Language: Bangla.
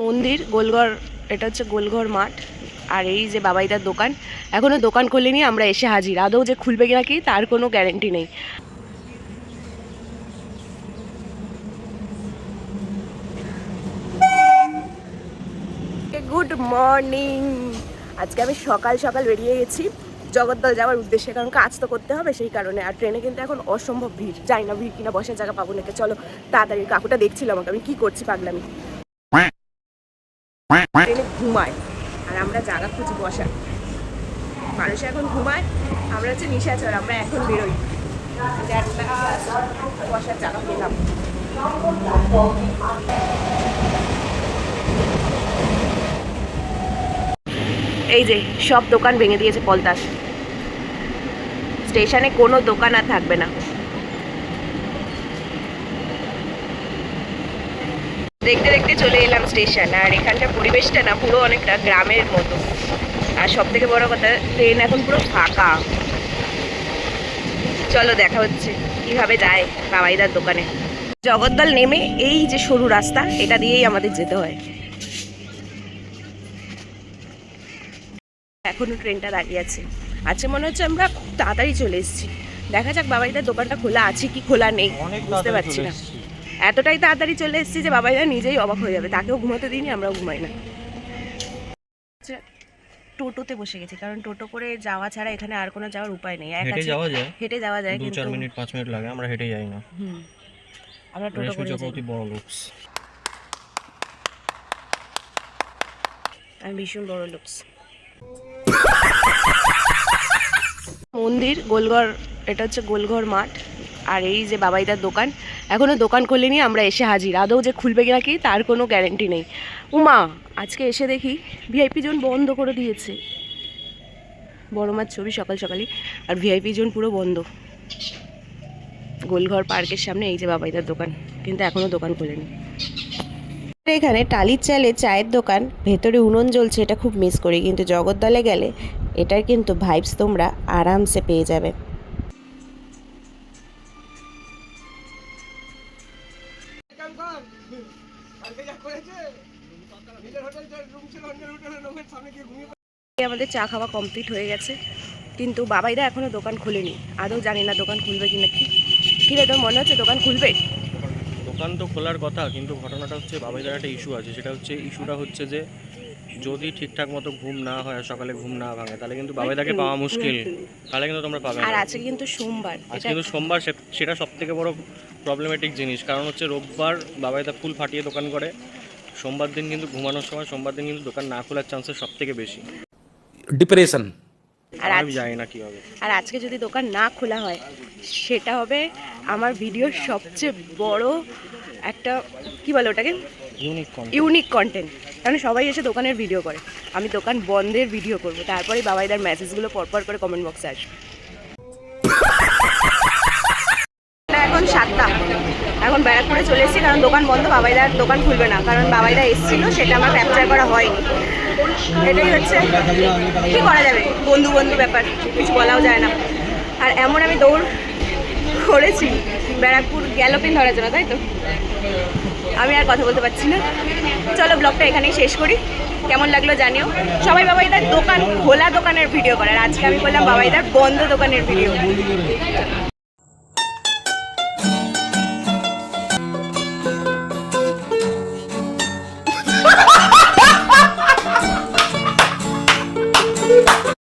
মন্দির গোলঘর, এটা হচ্ছে গোলঘর মাঠ। আর এই যে বাবাইদার দোকান, এখনো দোকান খোলেনি, আমরা এসে হাজির। আদৌ যে খুলবে কিনা কি তার কোনো গ্যারেন্টি নেই। Good morning. আজকে আমি সকাল সকাল বেরিয়ে গেছি জগদ্দল যাওয়ার উদ্দেশ্যে, কারণ কাজ তো করতে হবে সেই কারণে। আর ট্রেনে কিন্তু এখন অসম্ভব ভিড়, যাই না ভিড় কিনা বসার জায়গা পাবো নাকি। চলো তাড়াতাড়ি, কাকুটা দেখছিল আমাকে আমি কি করছি পাগলামি। ট্রেনে ঘুমায় আর আমরা জায়গা খুঁজি বসার। মানুষ এখন ঘুমায়, আমরা হচ্ছে নিশাচর, আমরা এখন বেরোই। বসার জায়গা পেলাম। এই যে সব দোকান ভেঙে দিয়েছে পলতাস, স্টেশনে কোনো দোকান আর থাকবে না। দেখতে দেখতে চলে এলাম স্টেশন। আর এখানটার পরিবেশটা না পুরো অনেকটা গ্রামের মতো। আর সব থেকে বড় কথা, ট্রেন এখন পুরো ফাঁকা। চলো দেখা হচ্ছে কিভাবে যায় বাবাইদার দোকানে। জগদ্দল নেমে এই যে সরু রাস্তা, এটা দিয়েই আমাদের যেতে হয়। এখনো ট্রেনটা দাঁড়িয়ে আছে। আচ্ছা, মনে হচ্ছে আমরা খুব তাড়াতাড়ি চলে এসেছি। দেখা যাক বাবাইদার দোকানটা খোলা আছে কি খোলা নেই, বুঝতে পারছি না। এতটাই তাড়াতাড়ি চলে এসেছি যে বাবাইদা নিজেই অবাক হয়ে যাবে। তাকেও ঘুমাতে দিইনি, আমরাও ঘুমাই না। টোটোতে বসে গেছি, কারণ টোটো করে যাওয়া ছাড়া এখানে আর কোনো যাওয়ার উপায় নেই। হেঁটে যাওয়া যায়, হেঁটে যাওয়া যায়, 2-4 মিনিট 5 মিনিট লাগে, আমরা হেঁটে যাই না। আমরা টোটো করে যাই। বড় লুকস, আমি ভীষণ বড় লুকস। মন্দির গোলঘর, এটা হচ্ছে গোলঘর মাঠ। আর এই যে বাবাইদার দোকান, এখনো দোকান খোলেনি, আমরা এসে হাজির। আদৌ যে খুলবে কিনা কি তার কোনো গ্যারেন্টি নেই। উমা, আজকে এসে দেখি ভিআইপি জোন বন্ধ করে দিয়েছে। বড় মাছ ছবি সকাল সকালই, আর ভিআইপি জোন পুরো বন্ধ। গোলঘর পার্কের সামনে এই যে বাবাইদার দোকান, কিন্তু এখনো দোকান খোলেনি। এখানে টালির চালে চায়ের দোকান, ভেতরে উনুন জ্বলছে, এটা খুব মিস করি। কিন্তু জগদ্দলে গেলে এটার কিন্তু ভাইবস তোমরা আরামসে পেয়ে যাবে। আমাদের চা খাওয়া কমপ্লিট হয়ে গেছে, কিন্তু বাবাইদা এখনো দোকান খুলেনি। আদৌ জানি না দোকান খুলবে কিনা কি। কি রে, তোর মনে হচ্ছে দোকান খুলবে? দোকান তো খোলার কথা, কিন্তু ঘটনাটা হচ্ছে বাবাইদার একটা ইস্যু আছে। ইস্যুটা হচ্ছে যে যদি ঠিকঠাক মতো ঘুম না হয় আর সকালে ঘুম না ভাঙে, তাহলে কিন্তু বাবাইদাকে পাওয়া মুশকিল। তাহলে কিন্তু তোমরা পাবে না। আর আজকে কিন্তু সোমবার, আজকে কিন্তু সোমবার, সেটা সব থেকে বড় প্রবলেমেটিক জিনিস। কারণ হচ্ছে রোববার বাবাইদা ফুল ফাটিয়ে দোকান করে, সোমবার দিন কিন্তু ঘুমানোর সময়, সোমবার দিন কিন্তু দোকান না খোলার চান্সেস সব থেকে বেশি। ডিপ্রেশন। আর আমি জানি না কি হবে। আর আজকে যদি দোকান না খোলা হয়, সেটা হবে আমার ভিডিওর সবচেয়ে বড় একটা, কি বলে ওটাকে, ইউনিক কন্টেন্ট। কারণ সবাই এসে দোকানের ভিডিও করে, আমি দোকান বন্ধের ভিডিও করব। তারপরে বাবাইদার মেসেজগুলো পরপর করে কমেন্ট বক্সে আসবে। এখন 7টা, এখন ব্যারাকপুরে চলে এসেছি, কারণ দোকান বন্ধ। বাবাইদার দোকান খুলবে না, কারণ বাবাইদা এসেছিল, সেটা আমার ক্যাপচার করা হয়নি। এটাই হচ্ছে, কি করা যাবে, বন্ধু বন্ধু ব্যাপার, কিছু বলাও যায় না। আর এমন আমি দৌড় করেছি ব্যারাকপুর গ্যালোপিন ধরার জন্য, তাই তো আমি আর কথা বলতে পারছি না। চলো ব্লগটা এখানেই শেষ করি। কেমন লাগলো জানিও। সবাই বাবাইদার দোকান খোলা দোকানের ভিডিও করে, আর আজকে আমি বললাম বাবাইদার বন্ধ দোকানের ভিডিও।